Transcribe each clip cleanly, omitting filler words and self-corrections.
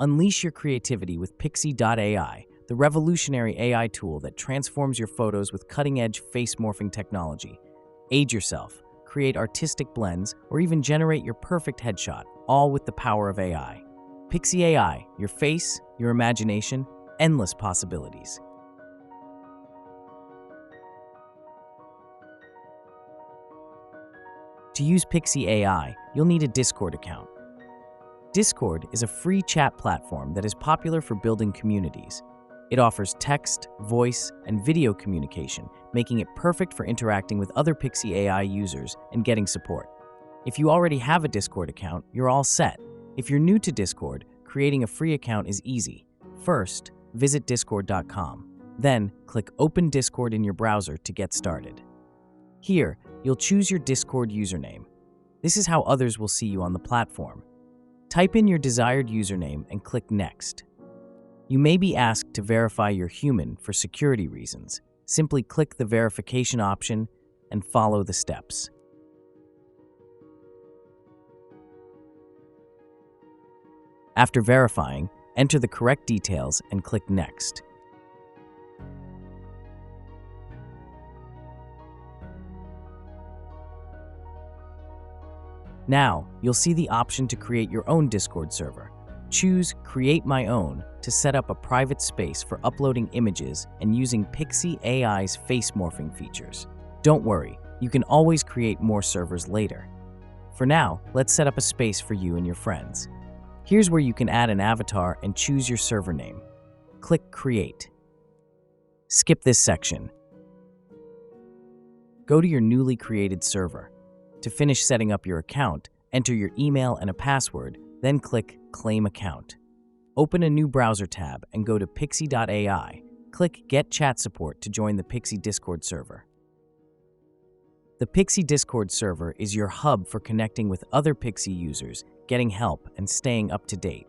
Unleash your creativity with Picsi.Ai, the revolutionary AI tool that transforms your photos with cutting-edge face morphing technology. Age yourself, create artistic blends, or even generate your perfect headshot, all with the power of AI. Picsi.Ai, your face, your imagination, endless possibilities. To use Picsi.Ai, you'll need a Discord account. Discord is a free chat platform that is popular for building communities. It offers text, voice, and video communication, making it perfect for interacting with other Picsi.Ai users and getting support. If you already have a Discord account, you're all set. If you're new to Discord, creating a free account is easy. First, visit discord.com. Then, click Open Discord in your browser to get started. Here, you'll choose your Discord username. This is how others will see you on the platform. Type in your desired username and click Next. You may be asked to verify you're human for security reasons. Simply click the verification option and follow the steps. After verifying, enter the correct details and click Next. Now, you'll see the option to create your own Discord server. Choose Create My Own to set up a private space for uploading images and using Picsi.Ai's face morphing features. Don't worry, you can always create more servers later. For now, let's set up a space for you and your friends. Here's where you can add an avatar and choose your server name. Click Create. Skip this section. Go to your newly created server. To finish setting up your account, enter your email and a password, then click Claim Account. Open a new browser tab and go to Picsi.Ai. Click Get Chat Support to join the Picsi Discord server. The Picsi Discord server is your hub for connecting with other Picsi users, getting help, and staying up to date.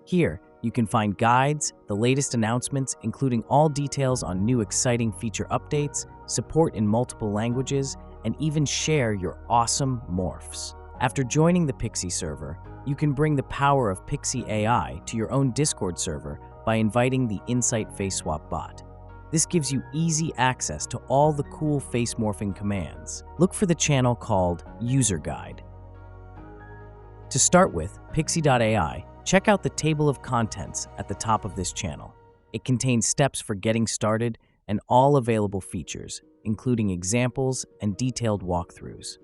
Here, you can find guides, the latest announcements, including all details on new exciting feature updates, support in multiple languages, and even share your awesome morphs. After joining the Picsi server, you can bring the power of Picsi.Ai to your own Discord server by inviting the InsightFace.Ai bot. This gives you easy access to all the cool face morphing commands. Look for the channel called User Guide. To start with, Picsi.Ai, check out the table of contents at the top of this channel. It contains steps for getting started and all available features, including examples and detailed walkthroughs.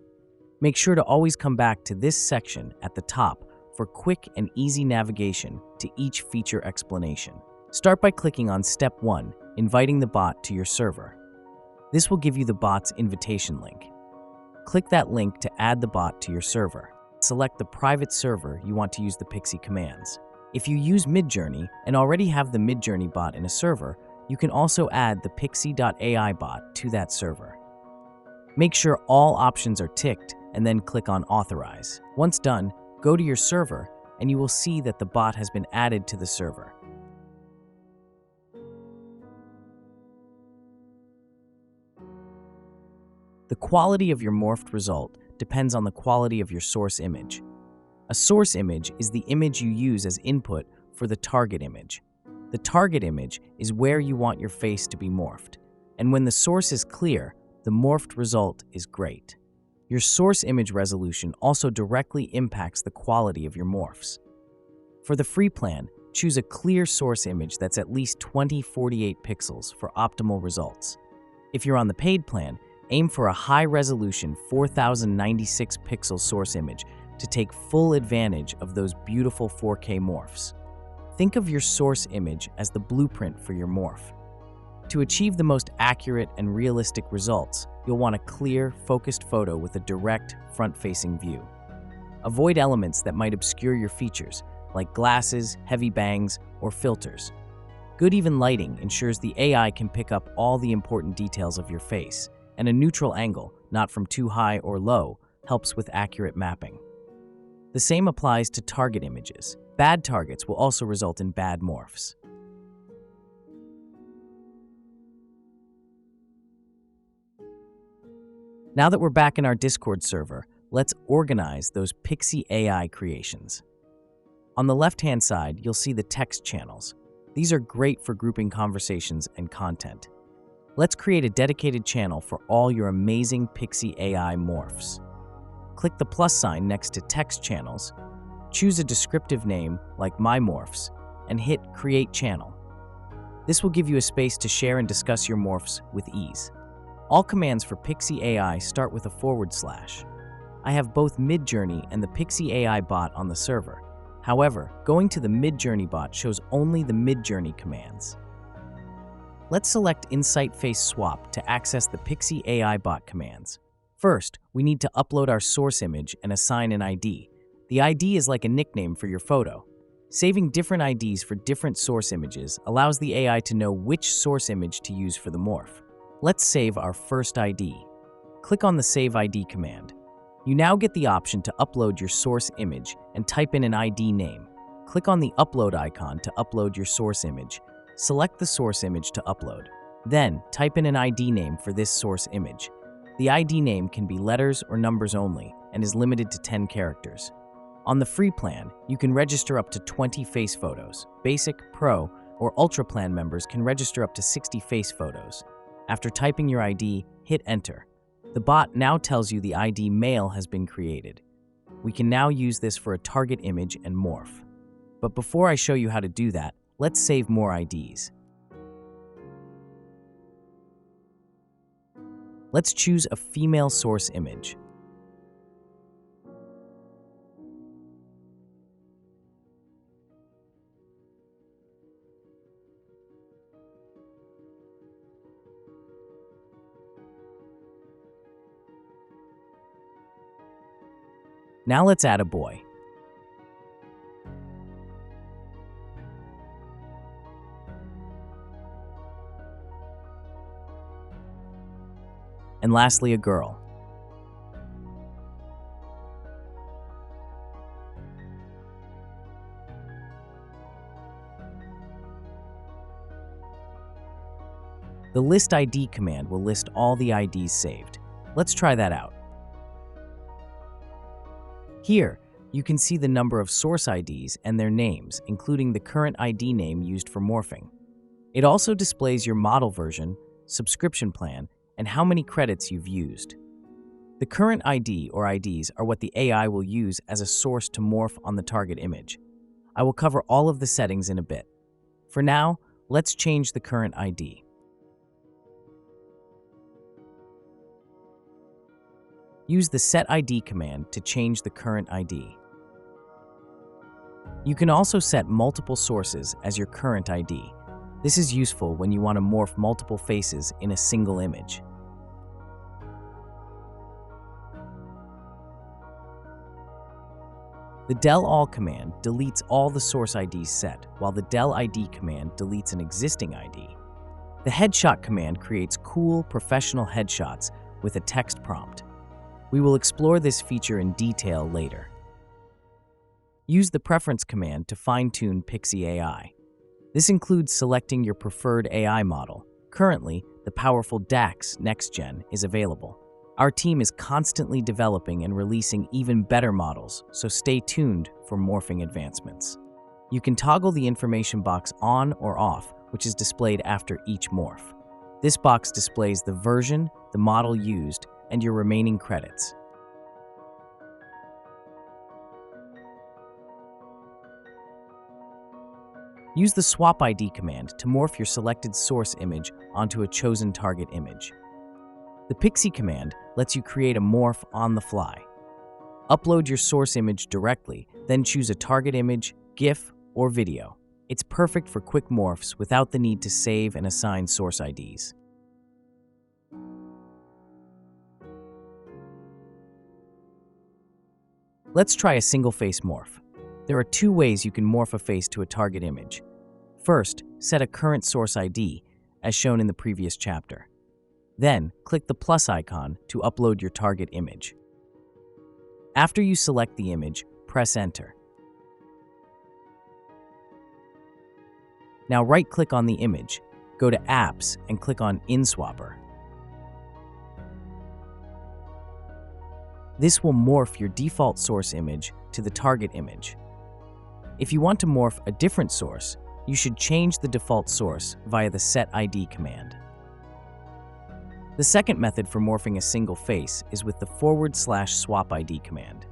Make sure to always come back to this section at the top for quick and easy navigation to each feature explanation. Start by clicking on Step 1, inviting the bot to your server. This will give you the bot's invitation link. Click that link to add the bot to your server. Select the private server you want to use the Picsi commands. If you use Midjourney and already have the Midjourney bot in a server, you can also add the Picsi.Ai bot to that server. Make sure all options are ticked and then click on Authorize. Once done, go to your server and you will see that the bot has been added to the server. The quality of your morphed result depends on the quality of your source image. A source image is the image you use as input for the target image. The target image is where you want your face to be morphed, and when the source is clear, the morphed result is great. Your source image resolution also directly impacts the quality of your morphs. For the free plan, choose a clear source image that's at least 2048 pixels for optimal results. If you're on the paid plan, aim for a high-resolution 4096 pixel source image to take full advantage of those beautiful 4K morphs. Think of your source image as the blueprint for your morph. To achieve the most accurate and realistic results, you'll want a clear, focused photo with a direct, front-facing view. Avoid elements that might obscure your features, like glasses, heavy bangs, or filters. Good even lighting ensures the AI can pick up all the important details of your face, and a neutral angle, not from too high or low, helps with accurate mapping. The same applies to target images. Bad targets will also result in bad morphs. Now that we're back in our Discord server, let's organize those Picsi.Ai creations. On the left-hand side, you'll see the text channels. These are great for grouping conversations and content. Let's create a dedicated channel for all your amazing Picsi.Ai morphs. Click the plus sign next to text channels, choose a descriptive name like My Morphs, and hit Create Channel. This will give you a space to share and discuss your morphs with ease. All commands for Picsi.Ai start with a /. I have both Midjourney and the Picsi.Ai bot on the server. However, going to the Midjourney bot shows only the Midjourney commands. Let's select InsightFace.Swap to access the Picsi.Ai bot commands. First, we need to upload our source image and assign an ID. The ID is like a nickname for your photo. Saving different IDs for different source images allows the AI to know which source image to use for the morph. Let's save our first ID. Click on the Save ID command. You now get the option to upload your source image and type in an ID name. Click on the upload icon to upload your source image. Select the source image to upload. Then, type in an ID name for this source image. The ID name can be letters or numbers only and is limited to 10 characters. On the free plan, you can register up to 20 face photos. Basic, Pro, or Ultra plan members can register up to 60 face photos. After typing your ID, hit Enter. The bot now tells you the ID male has been created. We can now use this for a target image and morph. But before I show you how to do that, let's save more IDs. Let's choose a female source image. Now let's add a boy. And lastly, a girl. The list ID command will list all the IDs saved. Let's try that out. Here, you can see the number of source IDs and their names, including the current ID name used for morphing. It also displays your model version, subscription plan, and how many credits you've used. The current ID or IDs are what the AI will use as a source to morph on the target image. I will cover all of the settings in a bit. For now, let's change the current ID. Use the Set ID command to change the current ID. You can also set multiple sources as your current ID. This is useful when you want to morph multiple faces in a single image. The del all command deletes all the source IDs set, while the del ID command deletes an existing ID. The headshot command creates cool, professional headshots with a text prompt. We will explore this feature in detail later. Use the Preference command to fine-tune Picsi.Ai. This includes selecting your preferred AI model. Currently, the powerful Dax Next Gen is available. Our team is constantly developing and releasing even better models, so stay tuned for morphing advancements. You can toggle the information box on or off, which is displayed after each morph. This box displays the version, the model used, and your remaining credits. Use the Swap ID command to morph your selected source image onto a chosen target image. The Picsi command lets you create a morph on the fly. Upload your source image directly, then choose a target image, GIF, or video. It's perfect for quick morphs without the need to save and assign source IDs. Let's try a single face morph. There are two ways you can morph a face to a target image. First, set a current source ID, as shown in the previous chapter. Then, click the plus icon to upload your target image. After you select the image, press Enter. Now right-click on the image, go to Apps, and click on InSwapper. This will morph your default source image to the target image. If you want to morph a different source, you should change the default source via the setID command. The second method for morphing a single face is with the /swapID command.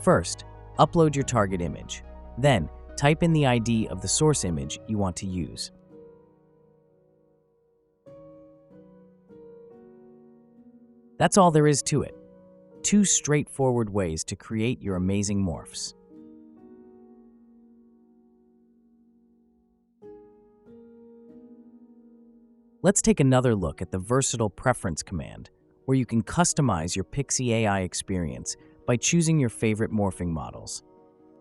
First, upload your target image. Then, type in the ID of the source image you want to use. That's all there is to it. 2 straightforward ways to create your amazing morphs. Let's take another look at the versatile preference command, where you can customize your Picsi.Ai experience by choosing your favorite morphing models.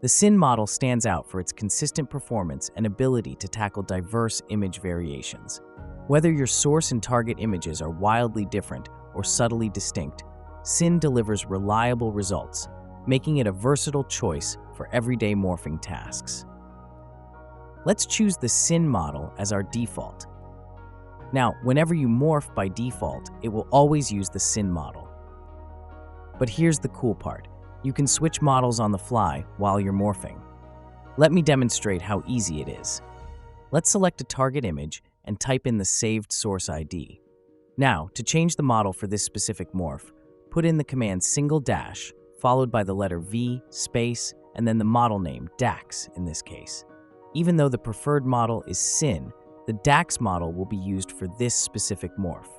The Sin model stands out for its consistent performance and ability to tackle diverse image variations. Whether your source and target images are wildly different or subtly distinct, Sin delivers reliable results, making it a versatile choice for everyday morphing tasks. Let's choose the Sin model as our default. Now, whenever you morph by default, it will always use the Sin model. But here's the cool part. You can switch models on the fly while you're morphing. Let me demonstrate how easy it is. Let's select a target image and type in the saved source ID. Now, to change the model for this specific morph, put in the command / followed by the letter V, space, and then the model name, Dax in this case. Even though the preferred model is Sin, the Dax model will be used for this specific morph.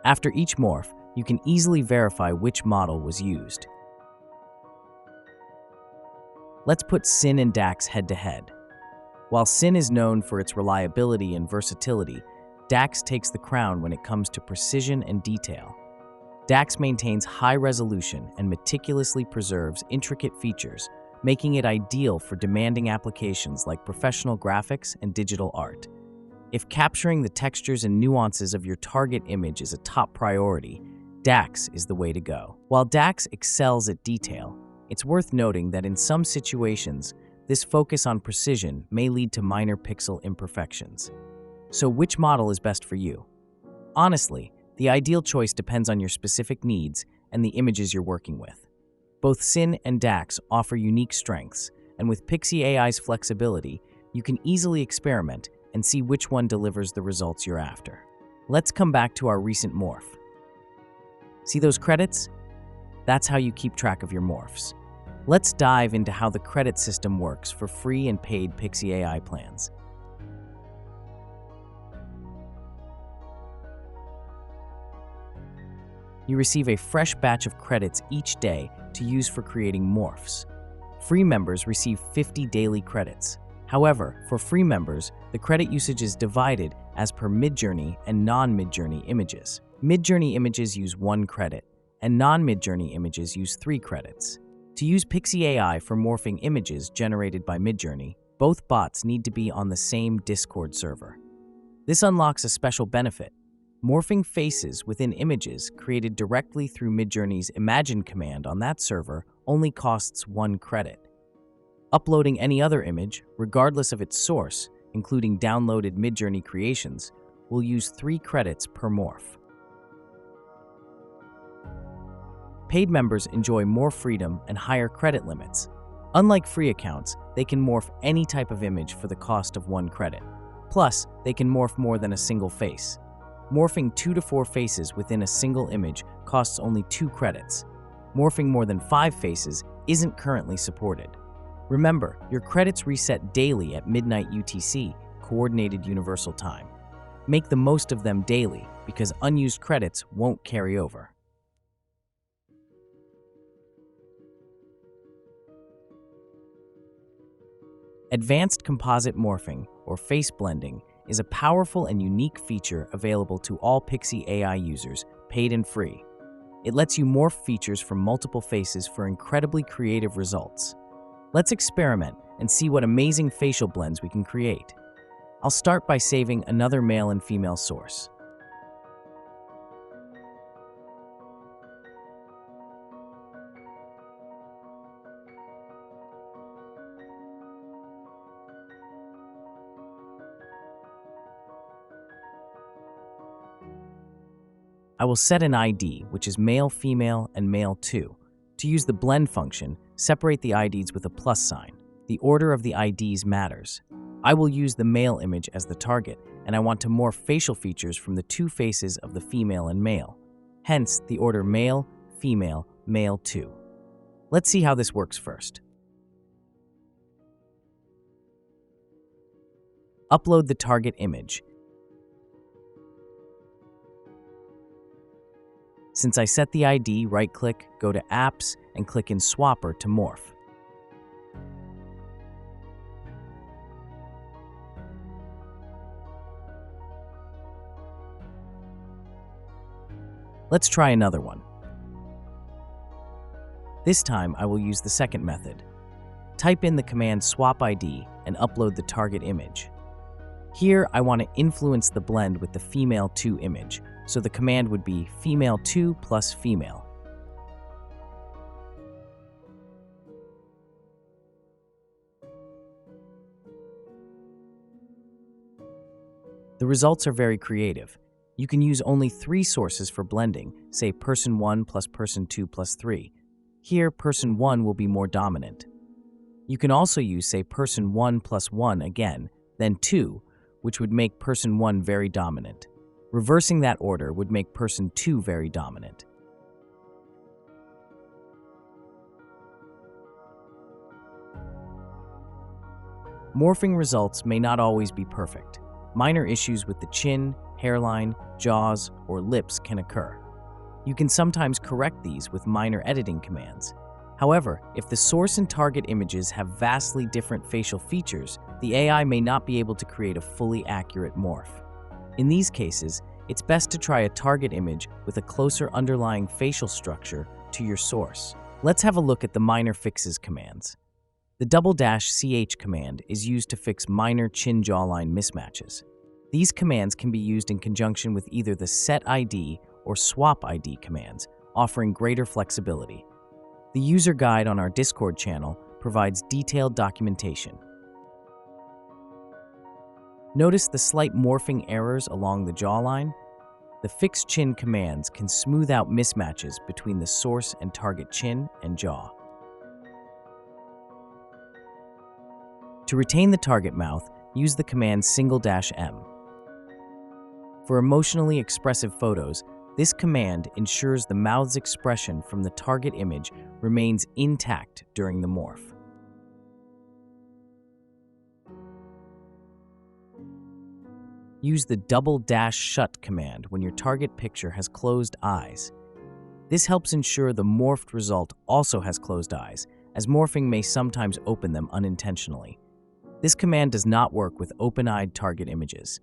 After each morph, you can easily verify which model was used. Let's put Sin and Dax head-to-head. While Sin is known for its reliability and versatility, Dax takes the crown when it comes to precision and detail. Dax maintains high resolution and meticulously preserves intricate features, making it ideal for demanding applications like professional graphics and digital art. If capturing the textures and nuances of your target image is a top priority, Dax is the way to go. While Dax excels at detail, it's worth noting that in some situations, this focus on precision may lead to minor pixel imperfections. So which model is best for you? Honestly, the ideal choice depends on your specific needs and the images you're working with. Both Sin and Dax offer unique strengths, and with Picsi.Ai's flexibility, you can easily experiment and see which one delivers the results you're after. Let's come back to our recent morph. See those credits? That's how you keep track of your morphs. Let's dive into how the credit system works for free and paid Picsi.Ai plans. You receive a fresh batch of credits each day to use for creating morphs. Free members receive 50 daily credits. However, for free members, the credit usage is divided as per Midjourney and non-Midjourney images. Midjourney images use 1 credit, and non-Midjourney images use 3 credits. To use Picsi.Ai for morphing images generated by Midjourney, both bots need to be on the same Discord server. This unlocks a special benefit. Morphing faces within images created directly through Midjourney's Imagine command on that server only costs 1 credit. Uploading any other image, regardless of its source, including downloaded Midjourney creations, will use 3 credits per morph. Paid members enjoy more freedom and higher credit limits. Unlike free accounts, they can morph any type of image for the cost of 1 credit. Plus, they can morph more than a single face. Morphing 2 to 4 faces within a single image costs only 2 credits. Morphing more than 5 faces isn't currently supported. Remember, your credits reset daily at midnight UTC, Coordinated Universal Time. Make the most of them daily because unused credits won't carry over. Advanced Composite Morphing, or Face Blending, is a powerful and unique feature available to all Picsi.Ai users, paid and free. It lets you morph features from multiple faces for incredibly creative results. Let's experiment and see what amazing facial blends we can create. I'll start by saving another male and female source. I will set an ID, which is male, female, and male 2. To use the blend function, separate the IDs with a plus sign. The order of the IDs matters. I will use the male image as the target, and I want to morph facial features from the two faces of the female and male. Hence, the order male, female, male 2. Let's see how this works first. Upload the target image. Since I set the ID, right-click, go to Apps, and click in Swapper to morph. Let's try another one. This time, I will use the second method. Type in the command swap ID and upload the target image. Here, I want to influence the blend with the female 2 image, so the command would be female 2 plus female. The results are very creative. You can use only 3 sources for blending, say person 1 plus person 2 plus 3. Here, person 1 will be more dominant. You can also use, say, person 1 plus 1 again, then 2, which would make person 1 very dominant. Reversing that order would make person 2 very dominant. Morphing results may not always be perfect. Minor issues with the chin, hairline, jaws, or lips can occur. You can sometimes correct these with minor editing commands. However, if the source and target images have vastly different facial features, the AI may not be able to create a fully accurate morph. In these cases, it's best to try a target image with a closer underlying facial structure to your source. Let's have a look at the minor fixes commands. The --ch command is used to fix minor chin-jawline mismatches. These commands can be used in conjunction with either the set ID or swap ID commands, offering greater flexibility. The user guide on our Discord channel provides detailed documentation. Notice the slight morphing errors along the jawline? The fix chin commands can smooth out mismatches between the source and target chin and jaw. To retain the target mouth, use the command ~M. For emotionally expressive photos, this command ensures the mouth's expression from the target image remains intact during the morph. Use the ~shut command when your target picture has closed eyes. This helps ensure the morphed result also has closed eyes, as morphing may sometimes open them unintentionally. This command does not work with open-eyed target images.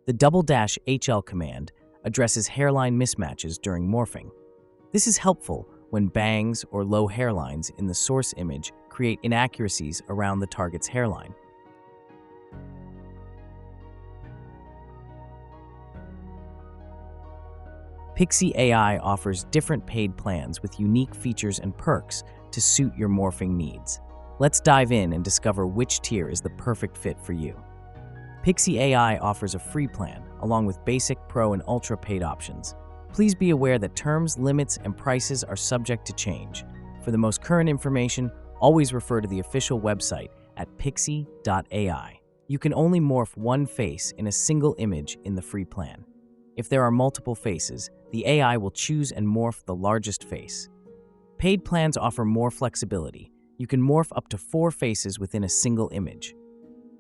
The ~HL command addresses hairline mismatches during morphing. This is helpful when bangs or low hairlines in the source image create inaccuracies around the target's hairline. Picsi.Ai offers different paid plans with unique features and perks to suit your morphing needs. Let's dive in and discover which tier is the perfect fit for you. Picsi.Ai offers a free plan, along with basic, pro, and ultra paid options. Please be aware that terms, limits, and prices are subject to change. For the most current information, always refer to the official website at Picsi.Ai. You can only morph one face in a single image in the free plan. If there are multiple faces, the AI will choose and morph the largest face. Paid plans offer more flexibility. You can morph up to 4 faces within a single image.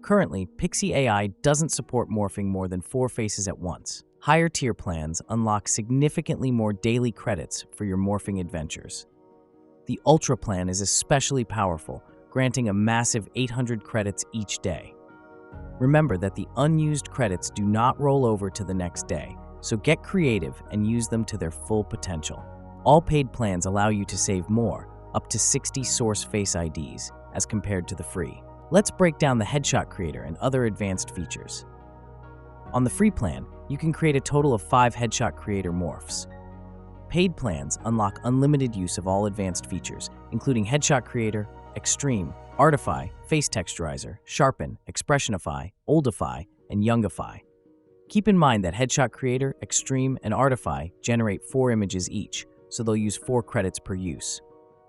Currently, Picsi.Ai doesn't support morphing more than 4 faces at once. Higher tier plans unlock significantly more daily credits for your morphing adventures. The Ultra plan is especially powerful, granting a massive 800 credits each day. Remember that the unused credits do not roll over to the next day, so get creative and use them to their full potential. All paid plans allow you to save more, up to 60 source face IDs, as compared to the free. Let's break down the headshot creator and other advanced features. On the free plan, you can create a total of 5 headshot creator morphs. Paid plans unlock unlimited use of all advanced features, including headshot creator, Xtreme, Artify, Face Texturizer, Sharpen, Expressionify, Oldify, and Youngify. Keep in mind that headshot creator, Xtreme, and Artify generate 4 images each, so they'll use 4 credits per use.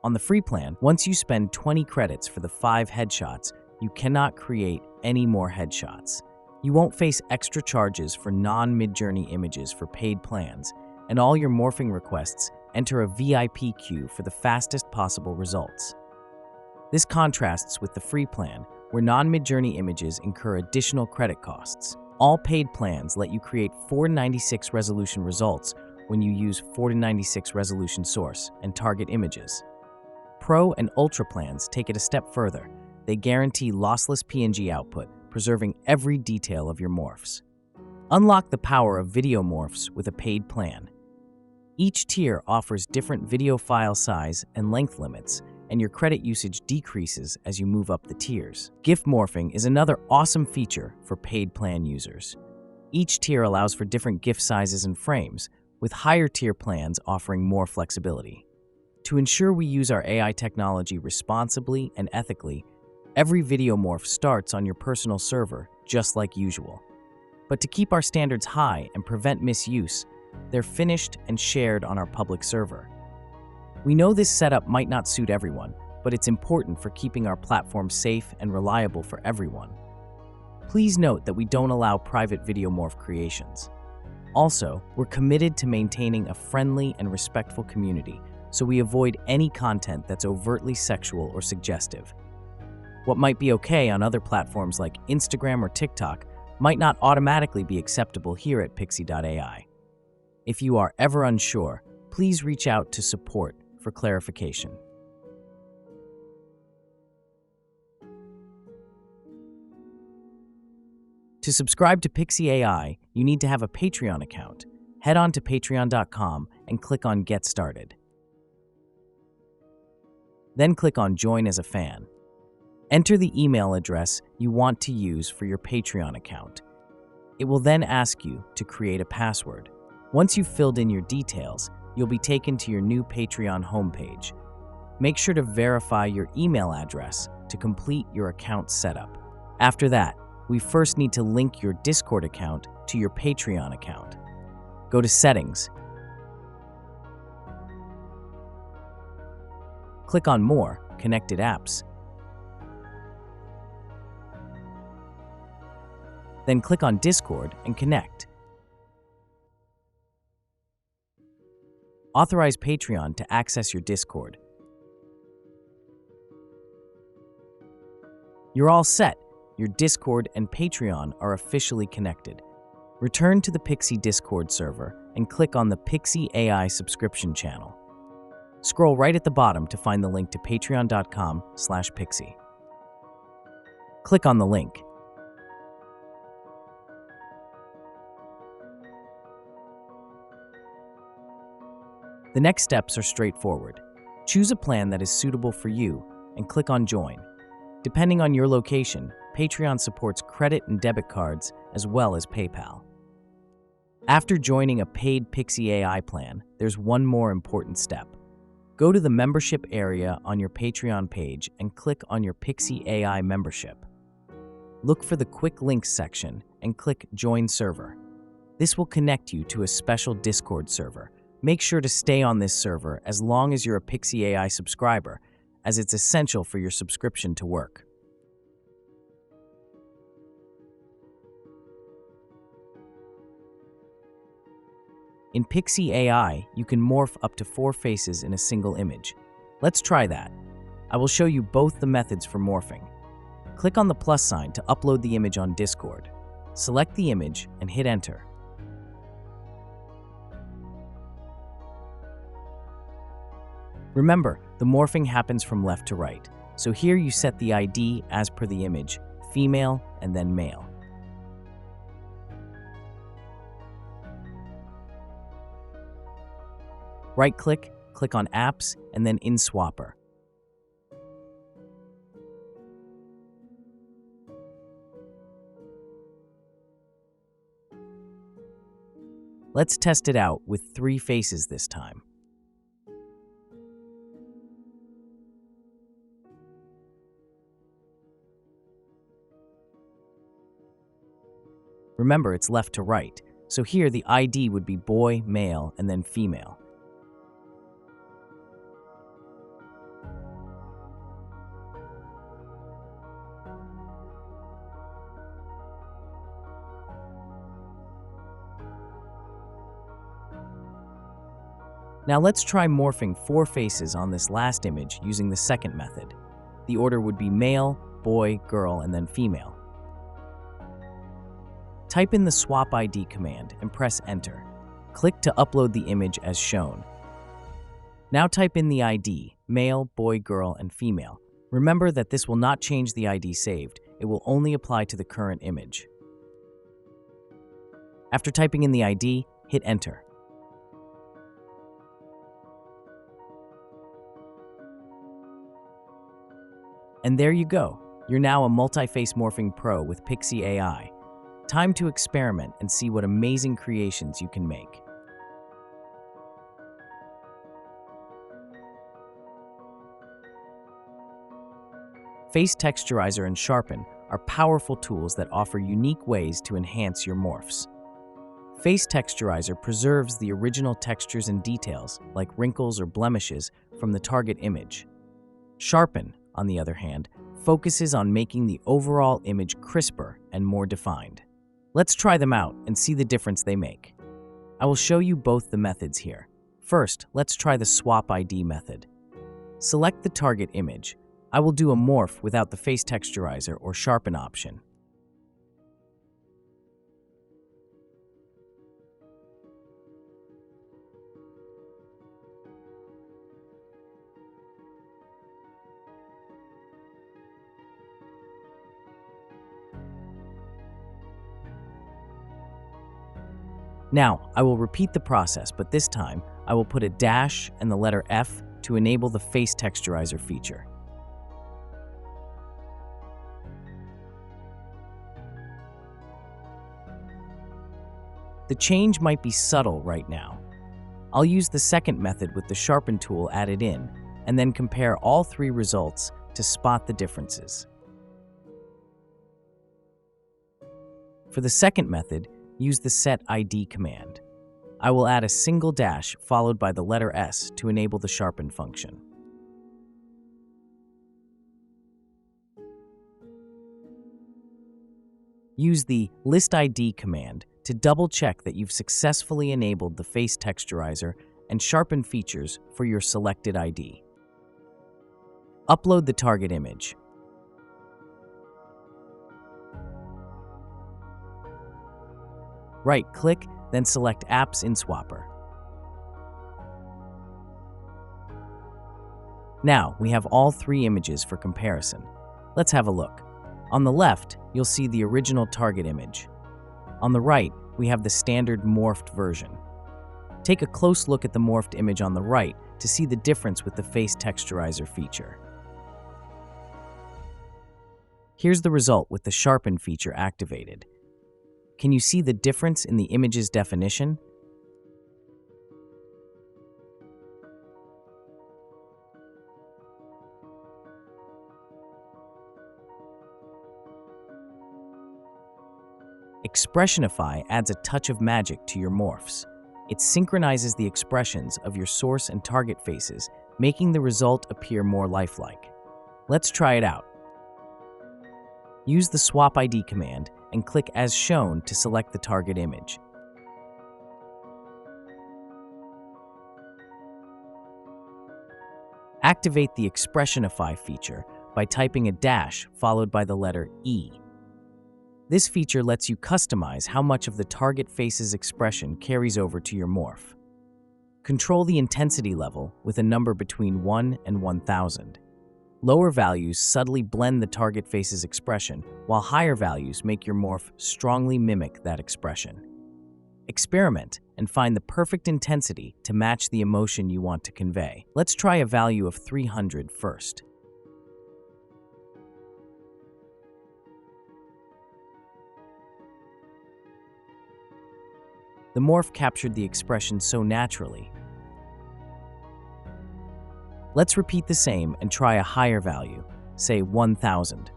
On the free plan, once you spend 20 credits for the 5 headshots, you cannot create any more headshots. You won't face extra charges for non-Midjourney images for paid plans, and all your morphing requests enter a VIP queue for the fastest possible results. This contrasts with the free plan, where non-Midjourney images incur additional credit costs. All paid plans let you create 496 resolution results when you use 496 resolution source and target images. Pro and Ultra plans take it a step further. They guarantee lossless PNG output, preserving every detail of your morphs. Unlock the power of video morphs with a paid plan. Each tier offers different video file size and length limits, and your credit usage decreases as you move up the tiers. GIF morphing is another awesome feature for paid plan users. Each tier allows for different GIF sizes and frames, with higher tier plans offering more flexibility. To ensure we use our AI technology responsibly and ethically, every video morph starts on your personal server, just like usual. But to keep our standards high and prevent misuse, they're finished and shared on our public server. We know this setup might not suit everyone, but it's important for keeping our platform safe and reliable for everyone. Please note that we don't allow private video morph creations. Also, we're committed to maintaining a friendly and respectful community, so we avoid any content that's overtly sexual or suggestive. What might be okay on other platforms like Instagram or TikTok might not automatically be acceptable here at Picsi.Ai. If you are ever unsure, please reach out to support for clarification. To subscribe to Picsi.Ai, you need to have a Patreon account. Head on to patreon.com and click on Get Started. Then click on Join as a Fan. Enter the email address you want to use for your Patreon account. It will then ask you to create a password. Once you've filled in your details, you'll be taken to your new Patreon homepage. Make sure to verify your email address to complete your account setup. After that, we first need to link your Discord account to your Patreon account. Go to Settings. Click on More, Connected Apps. Then click on Discord and connect. Authorize Patreon to access your Discord. You're all set. Your Discord and Patreon are officially connected. Return to the Picsi Discord server and click on the Picsi.Ai subscription channel. Scroll right at the bottom to find the link to patreon.com/Picsi. Click on the link. The next steps are straightforward. Choose a plan that is suitable for you and click on Join. Depending on your location, Patreon supports credit and debit cards as well as PayPal. After joining a paid Picsi.Ai plan, there's one more important step. Go to the membership area on your Patreon page and click on your Picsi.Ai membership. Look for the Quick Links section and click Join Server. This will connect you to a special Discord server. Make sure to stay on this server as long as you're a Picsi.Ai subscriber, as it's essential for your subscription to work. In Picsi.Ai, you can morph up to 4 faces in a single image. Let's try that. I will show you both the methods for morphing. Click on the plus sign to upload the image on Discord. Select the image and hit Enter. Remember, the morphing happens from left to right, so here you set the ID as per the image, female and then male. Right-click, click on Apps, and then in Swapper. Let's test it out with 3 faces this time. Remember, it's left to right, so here the ID would be boy, male, and then female. Now let's try morphing 4 faces on this last image using the second method. The order would be male, boy, girl, and then female. Type in the swap ID command and press enter. Click to upload the image as shown. Now type in the ID, male, boy, girl, and female. Remember that this will not change the ID saved, it will only apply to the current image. After typing in the ID, hit enter. And there you go. You're now a multi-face morphing pro with Picsi.Ai. Time to experiment and see what amazing creations you can make. Face Texturizer and Sharpen are powerful tools that offer unique ways to enhance your morphs. Face Texturizer preserves the original textures and details, like wrinkles or blemishes, from the target image. Sharpen, on the other hand, focuses on making the overall image crisper and more defined. Let's try them out and see the difference they make. I will show you both the methods here. First, let's try the Swap ID method. Select the target image. I will do a morph without the Face Texturizer or Sharpen option. Now, I will repeat the process, but this time, I will put a dash and the letter F to enable the Face Texturizer feature. The change might be subtle right now. I'll use the second method with the Sharpen tool added in, and then compare all 3 results to spot the differences. For the second method, use the Set ID command. I will add a single dash followed by the letter S to enable the Sharpen function. Use the List ID command to double-check that you've successfully enabled the Face Texturizer and Sharpen features for your selected ID. Upload the target image. Right-click, then select Apps in Swapper. Now, we have all 3 images for comparison. Let's have a look. On the left, you'll see the original target image. On the right, we have the standard morphed version. Take a close look at the morphed image on the right to see the difference with the Face Texturizer feature. Here's the result with the Sharpen feature activated. Can you see the difference in the image's definition? Expressionify adds a touch of magic to your morphs. It synchronizes the expressions of your source and target faces, making the result appear more lifelike. Let's try it out. Use the Swap ID command and click as shown to select the target image. Activate the Expressionify feature by typing a dash followed by the letter E. This feature lets you customize how much of the target face's expression carries over to your morph. Control the intensity level with a number between 1 and 1000. Lower values subtly blend the target face's expression, while higher values make your morph strongly mimic that expression. Experiment and find the perfect intensity to match the emotion you want to convey. Let's try a value of 300 first. The morph captured the expression so naturally. Let's repeat the same and try a higher value, say 1000.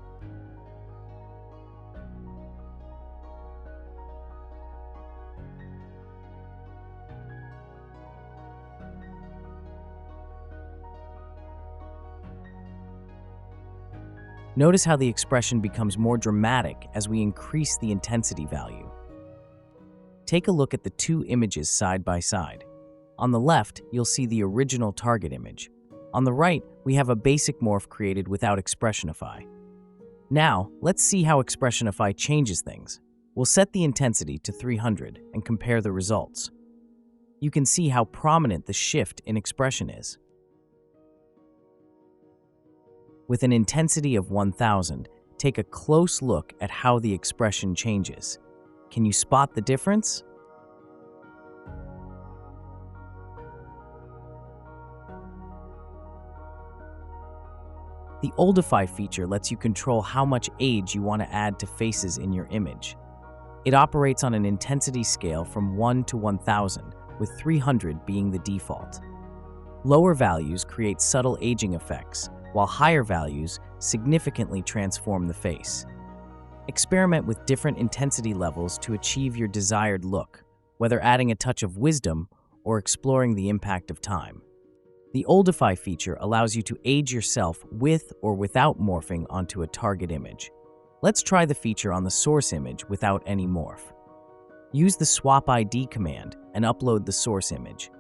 Notice how the expression becomes more dramatic as we increase the intensity value. Take a look at the 2 images side by side. On the left, you'll see the original target image. On the right, we have a basic morph created without Expressionify. Now, let's see how Expressionify changes things. We'll set the intensity to 300 and compare the results. You can see how prominent the shift in expression is. With an intensity of 1000, take a close look at how the expression changes. Can you spot the difference? The Oldify feature lets you control how much age you want to add to faces in your image. It operates on an intensity scale from 1 to 1000, with 300 being the default. Lower values create subtle aging effects, while higher values significantly transform the face. Experiment with different intensity levels to achieve your desired look, whether adding a touch of wisdom or exploring the impact of time. The Oldify feature allows you to age yourself with or without morphing onto a target image. Let's try the feature on the source image without any morph. Use the Swap ID command and upload the source image.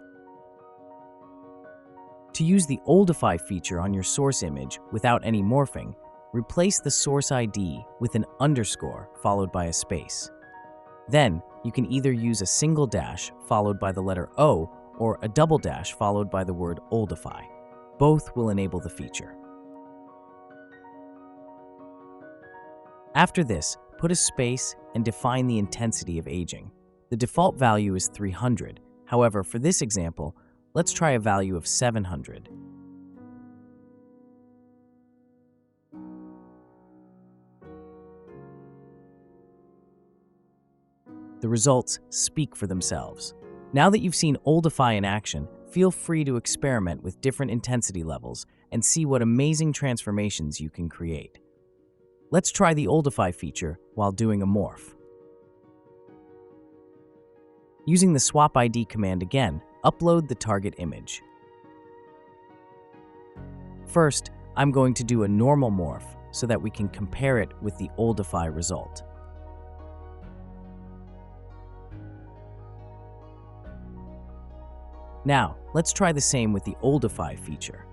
To use the Oldify feature on your source image without any morphing, replace the source ID with an underscore followed by a space. Then, you can either use a single dash followed by the letter O or a double dash followed by the word Oldify. Both will enable the feature. After this, put a space and define the intensity of aging. The default value is 300. However, for this example, let's try a value of 700. The results speak for themselves. Now that you've seen Oldify in action, feel free to experiment with different intensity levels and see what amazing transformations you can create. Let's try the Oldify feature while doing a morph. Using the Swap ID command again, upload the target image. First, I'm going to do a normal morph so that we can compare it with the Oldify result. Now, let's try the same with the Oldify feature.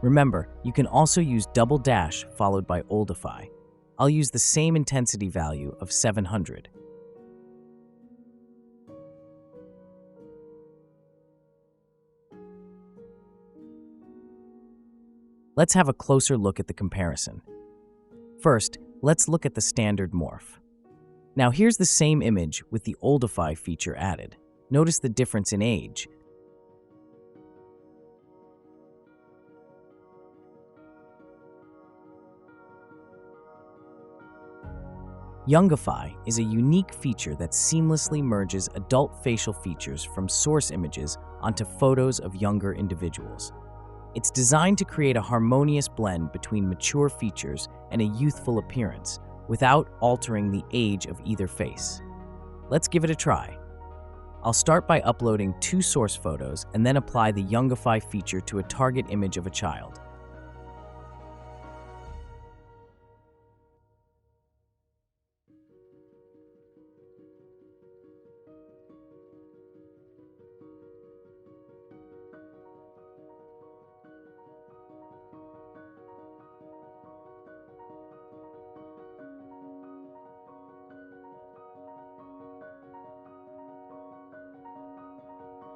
Remember, you can also use double dash followed by Oldify. I'll use the same intensity value of 700. Let's have a closer look at the comparison. First, let's look at the standard morph. Now here's the same image with the Oldify feature added. Notice the difference in age. Youngify is a unique feature that seamlessly merges adult facial features from source images onto photos of younger individuals. It's designed to create a harmonious blend between mature features and a youthful appearance without altering the age of either face. Let's give it a try. I'll start by uploading 2 source photos and then apply the Youngify feature to a target image of a child.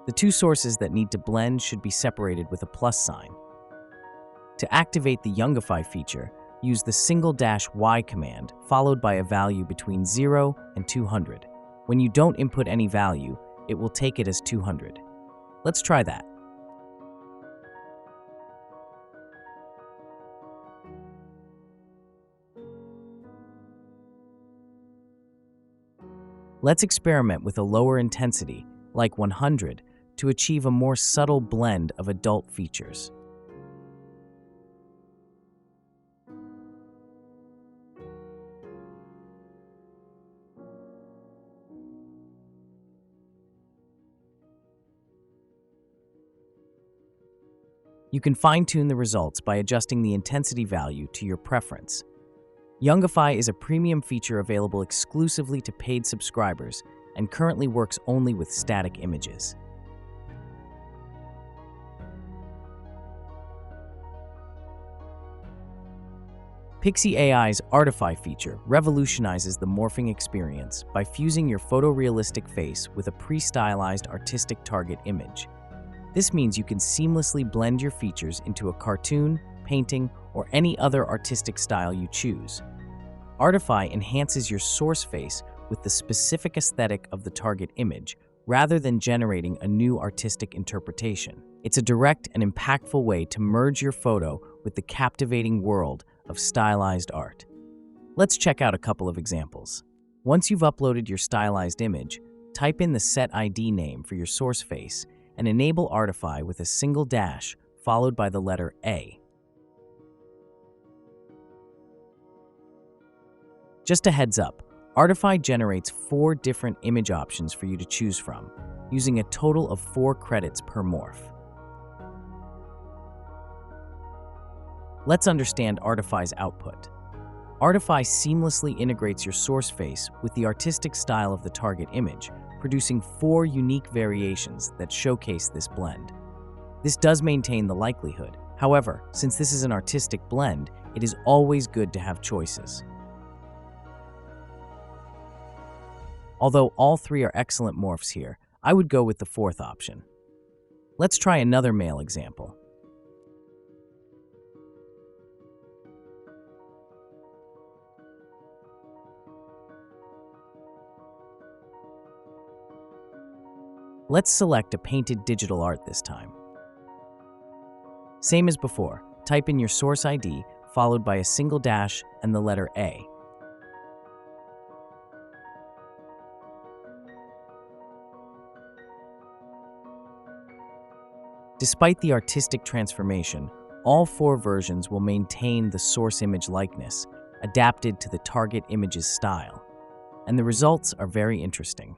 The 2 sources that need to blend should be separated with a plus sign. To activate the Youngify feature, use the single dash Y command followed by a value between 0 and 200. When you don't input any value, it will take it as 200. Let's try that. Let's experiment with a lower intensity, like 100, to achieve a more subtle blend of adult features. You can fine-tune the results by adjusting the intensity value to your preference. Youngify is a premium feature available exclusively to paid subscribers and currently works only with static images. Picsi.Ai's Artify feature revolutionizes the morphing experience by fusing your photorealistic face with a pre-stylized artistic target image. This means you can seamlessly blend your features into a cartoon, painting, or any other artistic style you choose. Artify enhances your source face with the specific aesthetic of the target image, rather than generating a new artistic interpretation. It's a direct and impactful way to merge your photo with the captivating world of stylized art. Let's check out a couple of examples. Once you've uploaded your stylized image, type in the set ID name for your source face and enable Artify with a single dash followed by the letter A. Just a heads up, Artify generates 4 different image options for you to choose from, using a total of 4 credits per morph. Let's understand Artify's output. Artify seamlessly integrates your source face with the artistic style of the target image, producing 4 unique variations that showcase this blend. This does maintain the likelihood. However, since this is an artistic blend, it is always good to have choices. Although all 3 are excellent morphs here, I would go with the 4th option. Let's try another male example. Let's select a painted digital art this time. Same as before, type in your source ID followed by a single dash and the letter A. Despite the artistic transformation, all 4 versions will maintain the source image likeness, adapted to the target image's style, and the results are very interesting.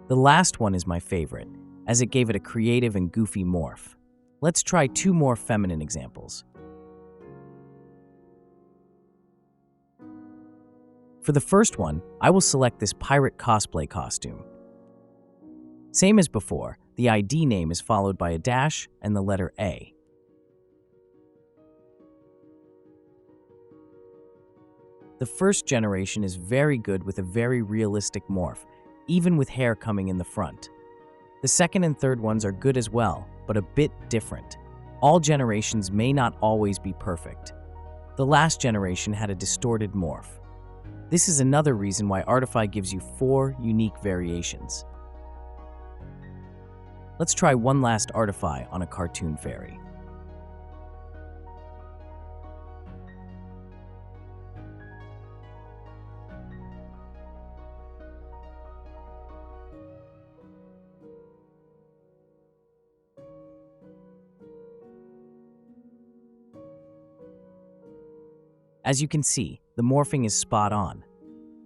The last one is my favorite, as it gave it a creative and goofy morph. Let's try 2 more feminine examples. For the first one, I will select this pirate cosplay costume. Same as before, the ID name is followed by a dash and the letter A. The first generation is very good with a very realistic morph, even with hair coming in the front. The second and third ones are good as well, but a bit different. All generations may not always be perfect. The last generation had a distorted morph. This is another reason why Artify gives you 4 unique variations. Let's try one last Artify on a cartoon fairy. As you can see, the morphing is spot on.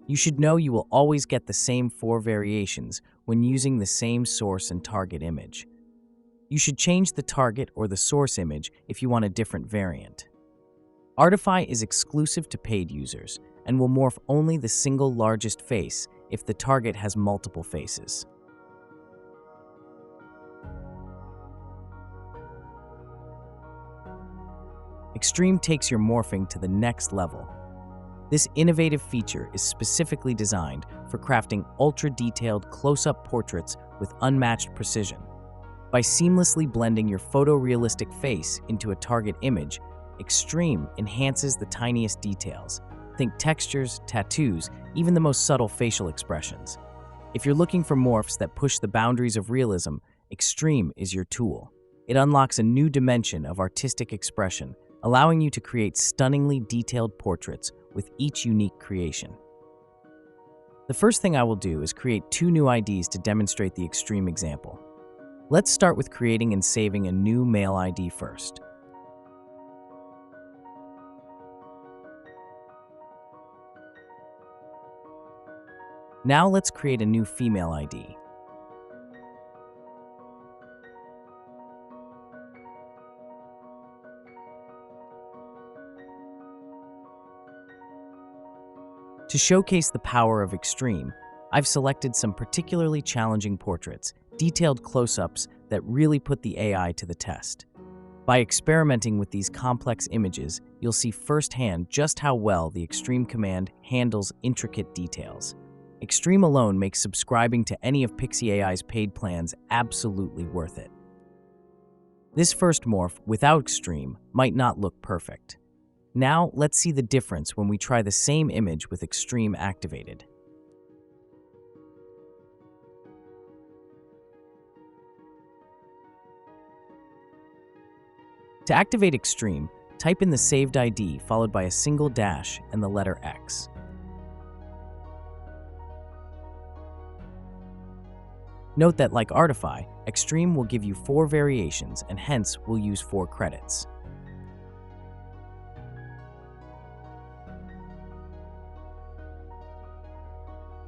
You should know you will always get the same 4 variations when using the same source and target image. You should change the target or the source image if you want a different variant. Artify is exclusive to paid users and will morph only the single largest face if the target has multiple faces. Xtreme takes your morphing to the next level. This innovative feature is specifically designed for crafting ultra-detailed close-up portraits with unmatched precision. By seamlessly blending your photorealistic face into a target image, Xtreme enhances the tiniest details. Think textures, tattoos, even the most subtle facial expressions. If you're looking for morphs that push the boundaries of realism, Xtreme is your tool. It unlocks a new dimension of artistic expression, allowing you to create stunningly detailed portraits with each unique creation. The first thing I will do is create 2 new IDs to demonstrate the Xtreme example. Let's start with creating and saving a new male ID first. Now let's create a new female ID. To showcase the power of Xtreme, I've selected some particularly challenging portraits, detailed close-ups that really put the AI to the test. By experimenting with these complex images, you'll see firsthand just how well the Xtreme command handles intricate details. Xtreme alone makes subscribing to any of Picsi.Ai's paid plans absolutely worth it. This first morph, without Xtreme, might not look perfect. Now, let's see the difference when we try the same image with Xtreme activated. To activate Xtreme, type in the saved ID followed by a single dash and the letter X. Note that, like Artify, Xtreme will give you 4 variations and hence will use 4 credits.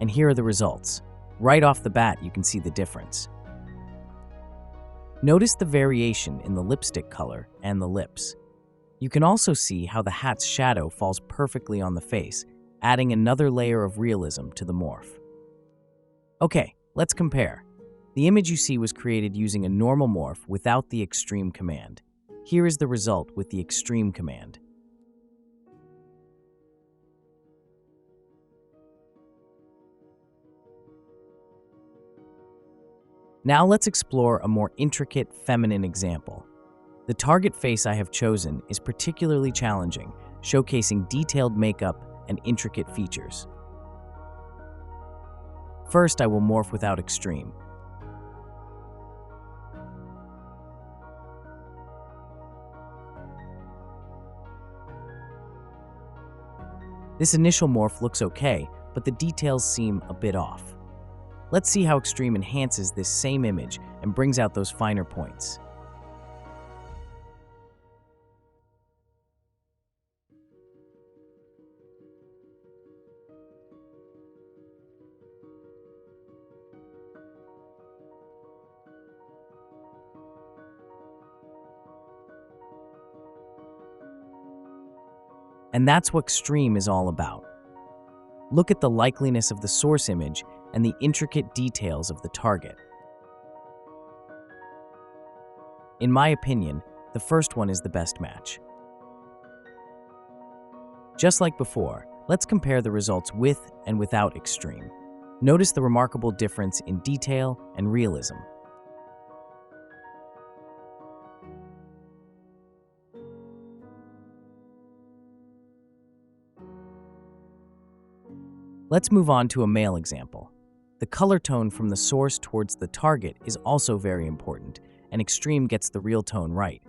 And here are the results. Right off the bat, you can see the difference. Notice the variation in the lipstick color and the lips. You can also see how the hat's shadow falls perfectly on the face, adding another layer of realism to the morph. Okay, let's compare. The image you see was created using a normal morph without the Xtreme command. Here is the result with the Xtreme command. Now let's explore a more intricate, feminine example. The target face I have chosen is particularly challenging, showcasing detailed makeup and intricate features. First, I will morph without Xtreme. This initial morph looks okay, but the details seem a bit off. Let's see how Xtreme enhances this same image and brings out those finer points. And that's what Xtreme is all about. Look at the likeliness of the source image and the intricate details of the target. In my opinion, the first one is the best match. Just like before, let's compare the results with and without Xtreme. Notice the remarkable difference in detail and realism. Let's move on to a male example. The color tone from the source towards the target is also very important, and Xtreme gets the real tone right.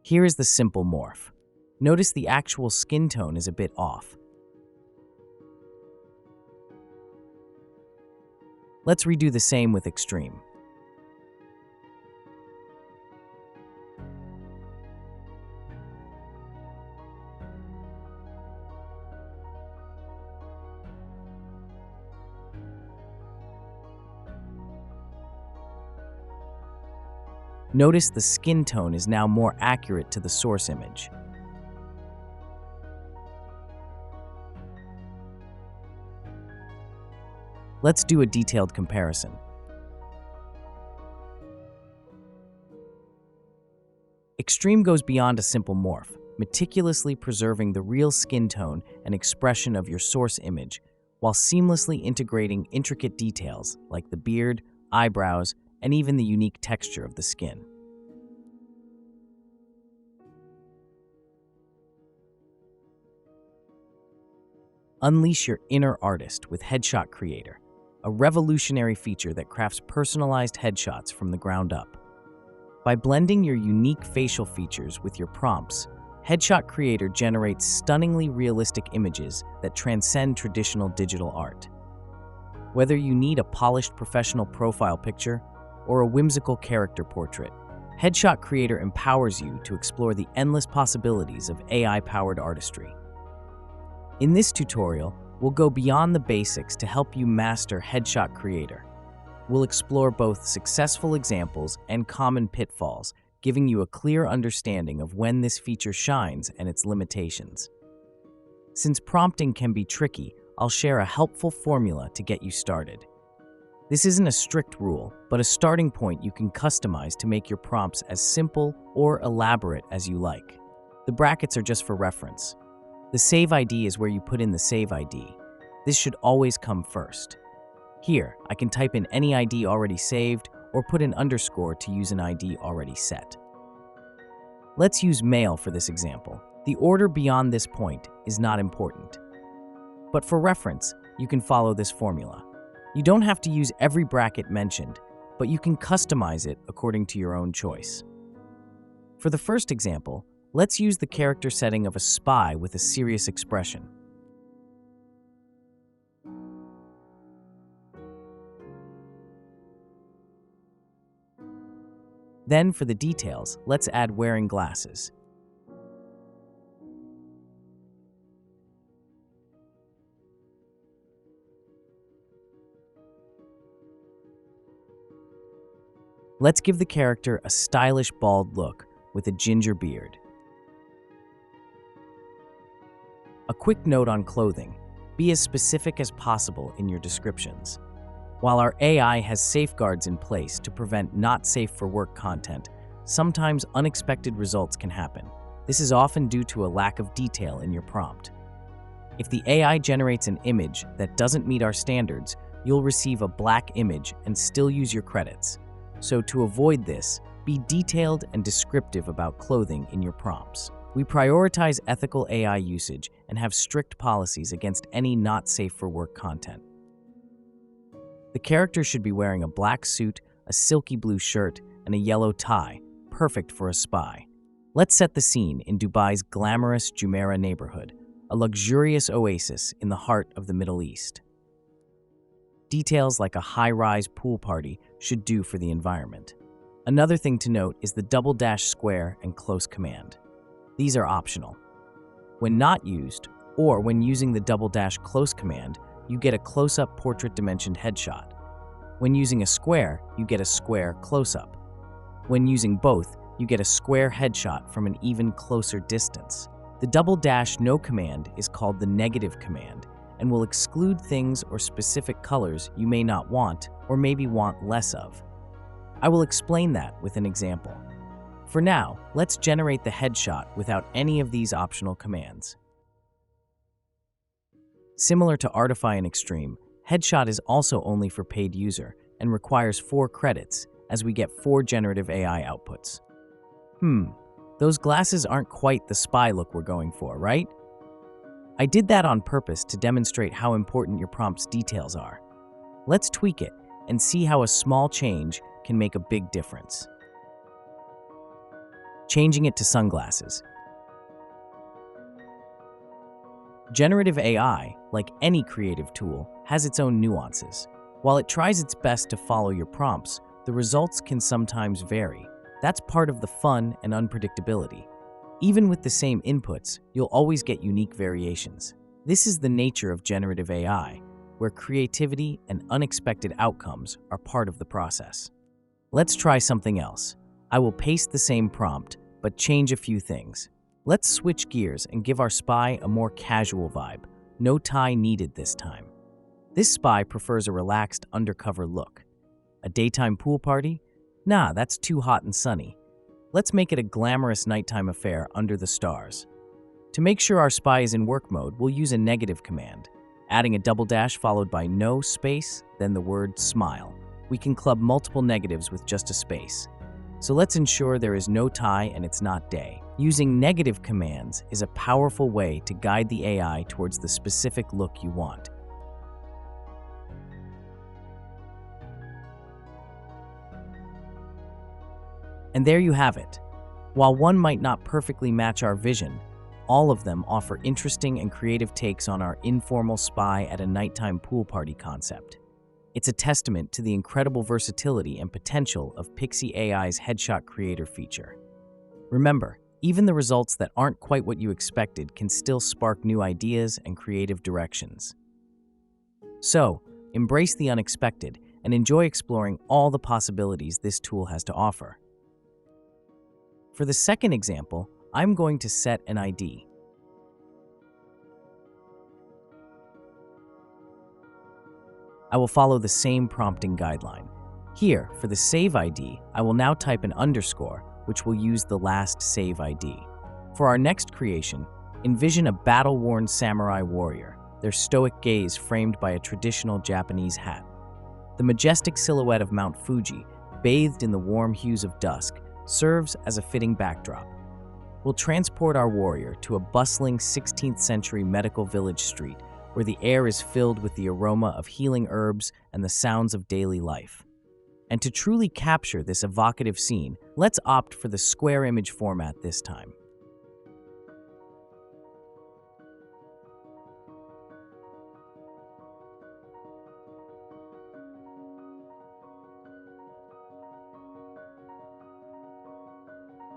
Here is the simple morph. Notice the actual skin tone is a bit off. Let's redo the same with Xtreme. Notice the skin tone is now more accurate to the source image. Let's do a detailed comparison. Xtreme goes beyond a simple morph, meticulously preserving the real skin tone and expression of your source image, while seamlessly integrating intricate details like the beard, eyebrows, and even the unique texture of the skin. Unleash your inner artist with Headshot Creator, a revolutionary feature that crafts personalized headshots from the ground up. By blending your unique facial features with your prompts, Headshot Creator generates stunningly realistic images that transcend traditional digital art. Whether you need a polished professional profile picture or a whimsical character portrait, Headshot Creator empowers you to explore the endless possibilities of AI-powered artistry. In this tutorial, we'll go beyond the basics to help you master Headshot Creator. we'll explore both successful examples and common pitfalls, giving you a clear understanding of when this feature shines and its limitations. Since prompting can be tricky, I'll share a helpful formula to get you started. This isn't a strict rule, but a starting point you can customize to make your prompts as simple or elaborate as you like. The brackets are just for reference. The save ID is where you put in the save ID. This should always come first. Here, I can type in any ID already saved or put an underscore to use an ID already set. Let's use male for this example. The order beyond this point is not important. But for reference, you can follow this formula. You don't have to use every bracket mentioned, but you can customize it according to your own choice. For the first example, let's use the character setting of a spy with a serious expression. Then for the details, let's add wearing glasses. Let's give the character a stylish bald look with a ginger beard. A quick note on clothing: be as specific as possible in your descriptions. While our AI has safeguards in place to prevent not safe for work content, sometimes unexpected results can happen. This is often due to a lack of detail in your prompt. If the AI generates an image that doesn't meet our standards, you'll receive a black image and still use your credits. So to avoid this, be detailed and descriptive about clothing in your prompts. We prioritize ethical AI usage and have strict policies against any not safe for work content. The character should be wearing a black suit, a silky blue shirt, and a yellow tie, perfect for a spy. Let's set the scene in Dubai's glamorous Jumeirah neighborhood, a luxurious oasis in the heart of the Middle East. Details like a high-rise pool party should do for the environment. Another thing to note is the double dash square and close command. These are optional. When not used, or when using the double dash close command, you get a close-up portrait dimensioned headshot. When using a square, you get a square close-up. When using both, you get a square headshot from an even closer distance. The double dash no command is called the negative command and will exclude things or specific colors you may not want or maybe want less of. I will explain that with an example. For now, let's generate the headshot without any of these optional commands. Similar to Artify and Xtreme, Headshot is also only for paid user and requires 4 credits, as we get 4 generative AI outputs. Those glasses aren't quite the spy look we're going for, right? I did that on purpose to demonstrate how important your prompt's details are. Let's tweak it and see how a small change can make a big difference. Changing it to sunglasses. Generative AI, like any creative tool, has its own nuances. While it tries its best to follow your prompts, the results can sometimes vary. That's part of the fun and unpredictability. Even with the same inputs, you'll always get unique variations. This is the nature of generative AI, where creativity and unexpected outcomes are part of the process. Let's try something else. I will paste the same prompt, but change a few things. Let's switch gears and give our spy a more casual vibe. No tie needed this time. This spy prefers a relaxed undercover look. A daytime pool party? Nah, that's too hot and sunny. Let's make it a glamorous nighttime affair under the stars. To make sure our spy is in work mode, we'll use a negative command, adding a double dash followed by no space, then the word smile. We can club multiple negatives with just a space. So let's ensure there is no tie and it's not day. Using negative commands is a powerful way to guide the AI towards the specific look you want. And there you have it. While one might not perfectly match our vision, all of them offer interesting and creative takes on our informal spy at a nighttime pool party concept. It's a testament to the incredible versatility and potential of Picsi.Ai's Headshot Creator feature. Remember, even the results that aren't quite what you expected can still spark new ideas and creative directions. So, embrace the unexpected and enjoy exploring all the possibilities this tool has to offer. For the second example, I'm going to set an ID. I will follow the same prompting guideline. Here, for the save ID, I will now type an underscore, which will use the last save ID. For our next creation, envision a battle-worn samurai warrior, their stoic gaze framed by a traditional Japanese hat. The majestic silhouette of Mount Fuji, bathed in the warm hues of dusk, serves as a fitting backdrop. We'll transport our warrior to a bustling 16th century medical village street where the air is filled with the aroma of healing herbs and the sounds of daily life. And to truly capture this evocative scene, let's opt for the square image format this time.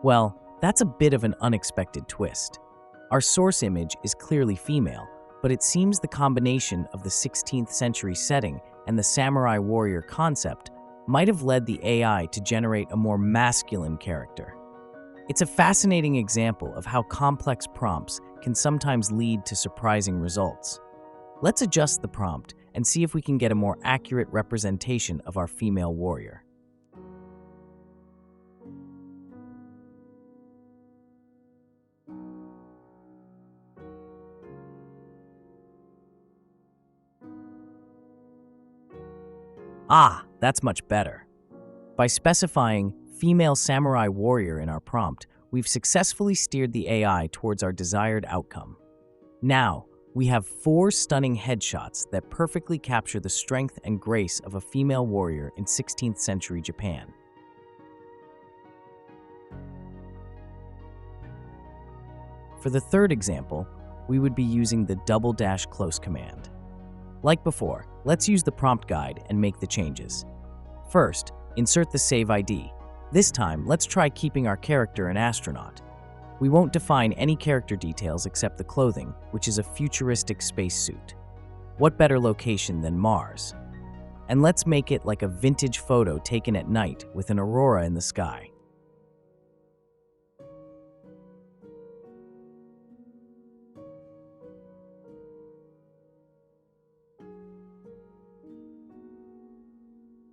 Well, that's a bit of an unexpected twist. Our source image is clearly female, but it seems the combination of the 16th century setting and the samurai warrior concept might have led the AI to generate a more masculine character. It's a fascinating example of how complex prompts can sometimes lead to surprising results. Let's adjust the prompt and see if we can get a more accurate representation of our female warrior. Ah, that's much better. By specifying female samurai warrior in our prompt, we've successfully steered the AI towards our desired outcome. Now, we have 4 stunning headshots that perfectly capture the strength and grace of a female warrior in 16th century Japan. For the third example, we would be using the ~close command. Like before, let's use the prompt guide and make the changes. First, insert the save ID. This time, let's try keeping our character an astronaut. We won't define any character details except the clothing, which is a futuristic spacesuit. What better location than Mars? And let's make it like a vintage photo taken at night with an aurora in the sky.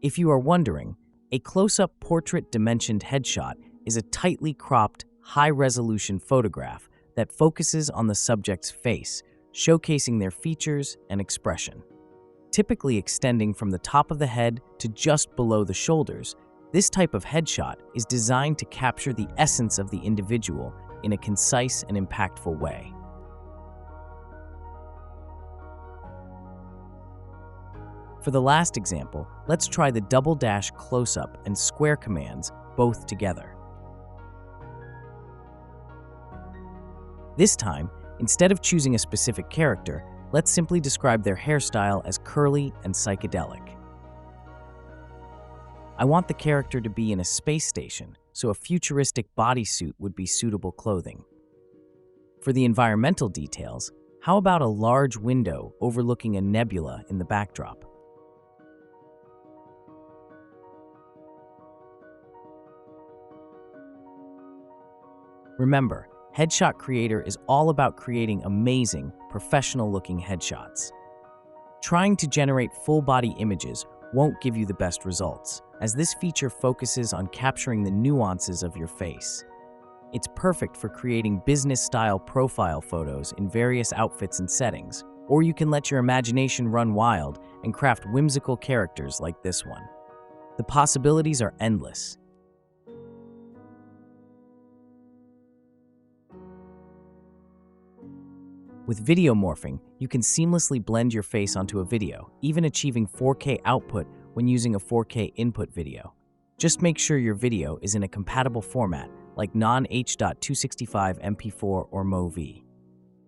If you are wondering, a close-up portrait dimensioned headshot is a tightly cropped, high-resolution photograph that focuses on the subject's face, showcasing their features and expression. Typically extending from the top of the head to just below the shoulders, this type of headshot is designed to capture the essence of the individual in a concise and impactful way. For the last example, let's try the ~close-up and square commands both together. This time, instead of choosing a specific character, let's simply describe their hairstyle as curly and psychedelic. I want the character to be in a space station, so a futuristic bodysuit would be suitable clothing. For the environmental details, how about a large window overlooking a nebula in the backdrop? Remember, Headshot Creator is all about creating amazing, professional-looking headshots. Trying to generate full-body images won't give you the best results, as this feature focuses on capturing the nuances of your face. It's perfect for creating business-style profile photos in various outfits and settings, or you can let your imagination run wild and craft whimsical characters like this one. The possibilities are endless. With video morphing, you can seamlessly blend your face onto a video, even achieving 4K output when using a 4K input video. Just make sure your video is in a compatible format like non-H.265 MP4 or MOV.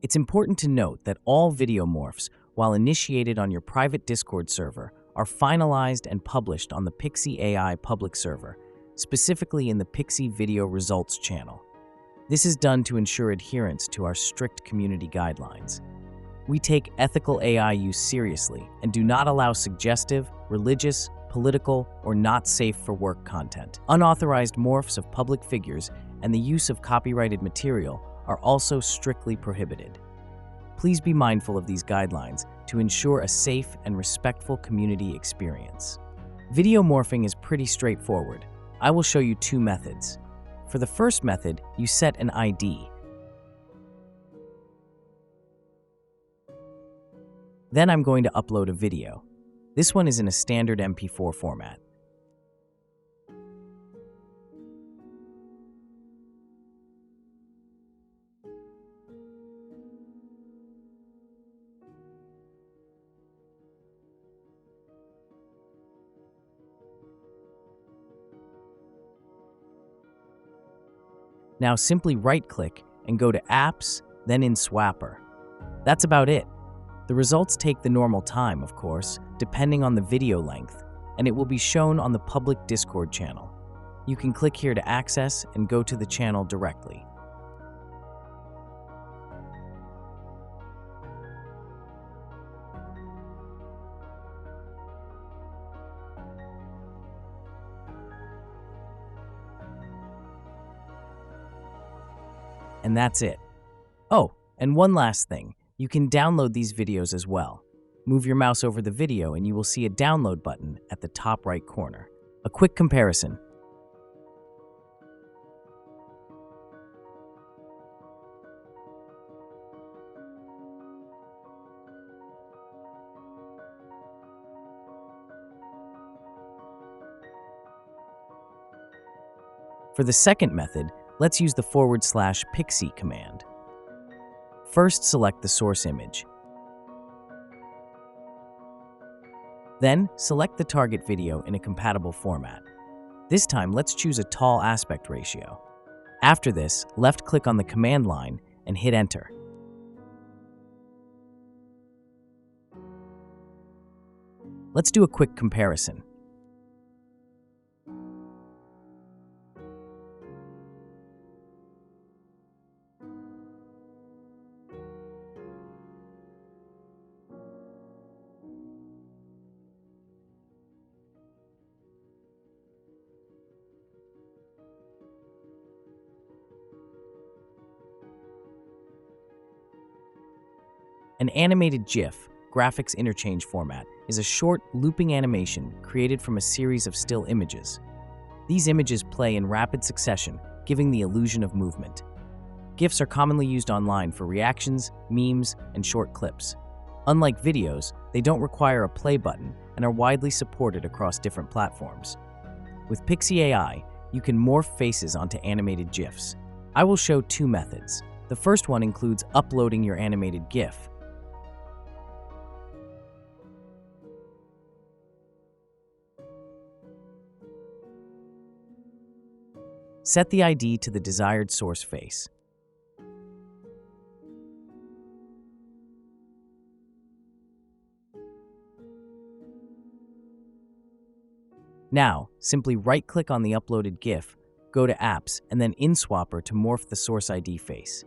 It's important to note that all video morphs, while initiated on your private Discord server, are finalized and published on the Picsi.Ai public server, specifically in the Picsi Video Results channel. This is done to ensure adherence to our strict community guidelines. We take ethical AI use seriously and do not allow suggestive, religious, political, or not safe for work content. Unauthorized morphs of public figures and the use of copyrighted material are also strictly prohibited. Please be mindful of these guidelines to ensure a safe and respectful community experience. Video morphing is pretty straightforward. I will show you two methods. For the first method, you set an ID. Then I'm going to upload a video. This one is in a standard MP4 format. Now simply right-click and go to Apps, then in Swapper. That's about it. The results take the normal time, of course, depending on the video length, and it will be shown on the public Discord channel. You can click here to access and go to the channel directly. And that's it. Oh, and one last thing. You can download these videos as well. Move your mouse over the video and you will see a download button at the top right corner. A quick comparison. For the second method, let's use the /Picsi command. First, select the source image. Then, select the target video in a compatible format. This time, let's choose a tall aspect ratio. After this, left-click on the command line and hit Enter. Let's do a quick comparison. An animated GIF, graphics interchange format, is a short, looping animation created from a series of still images. These images play in rapid succession, giving the illusion of movement. GIFs are commonly used online for reactions, memes, and short clips. Unlike videos, they don't require a play button and are widely supported across different platforms. With Picsi.Ai, you can morph faces onto animated GIFs. I will show two methods. The first one includes uploading your animated GIF. Set the ID to the desired source face. Now, simply right-click on the uploaded GIF, go to Apps, and then in Swapper to morph the source ID face.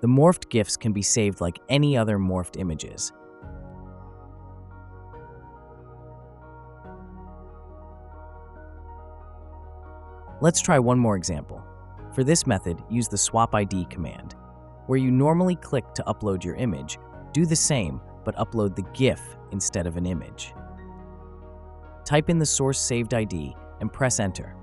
The morphed GIFs can be saved like any other morphed images. Let's try one more example. For this method, use the swap ID command. Where you normally click to upload your image, do the same, but upload the GIF instead of an image. Type in the source saved ID and press Enter.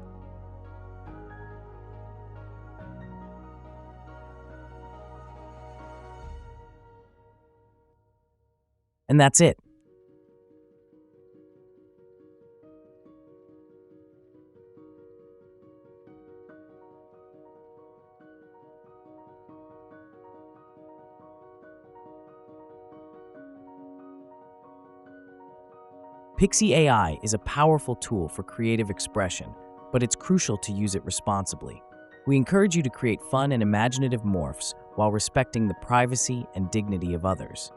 And that's it. Picsi.Ai is a powerful tool for creative expression, but it's crucial to use it responsibly. We encourage you to create fun and imaginative morphs while respecting the privacy and dignity of others.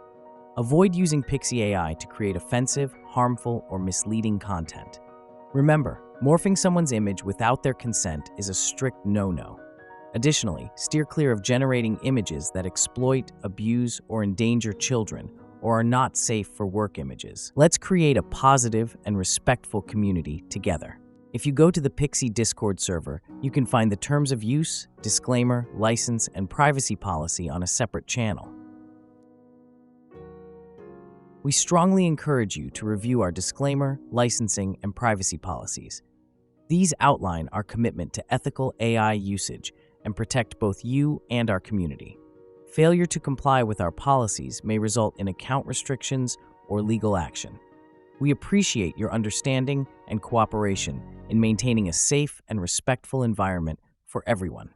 Avoid using Picsi.Ai to create offensive, harmful, or misleading content. Remember, morphing someone's image without their consent is a strict no-no. Additionally, steer clear of generating images that exploit, abuse, or endanger children, or are not safe for work images. Let's create a positive and respectful community together. If you go to the Picsi Discord server, you can find the terms of use, disclaimer, license, and privacy policy on a separate channel. We strongly encourage you to review our disclaimer, licensing, and privacy policies. These outline our commitment to ethical AI usage and protect both you and our community. Failure to comply with our policies may result in account restrictions or legal action. We appreciate your understanding and cooperation in maintaining a safe and respectful environment for everyone.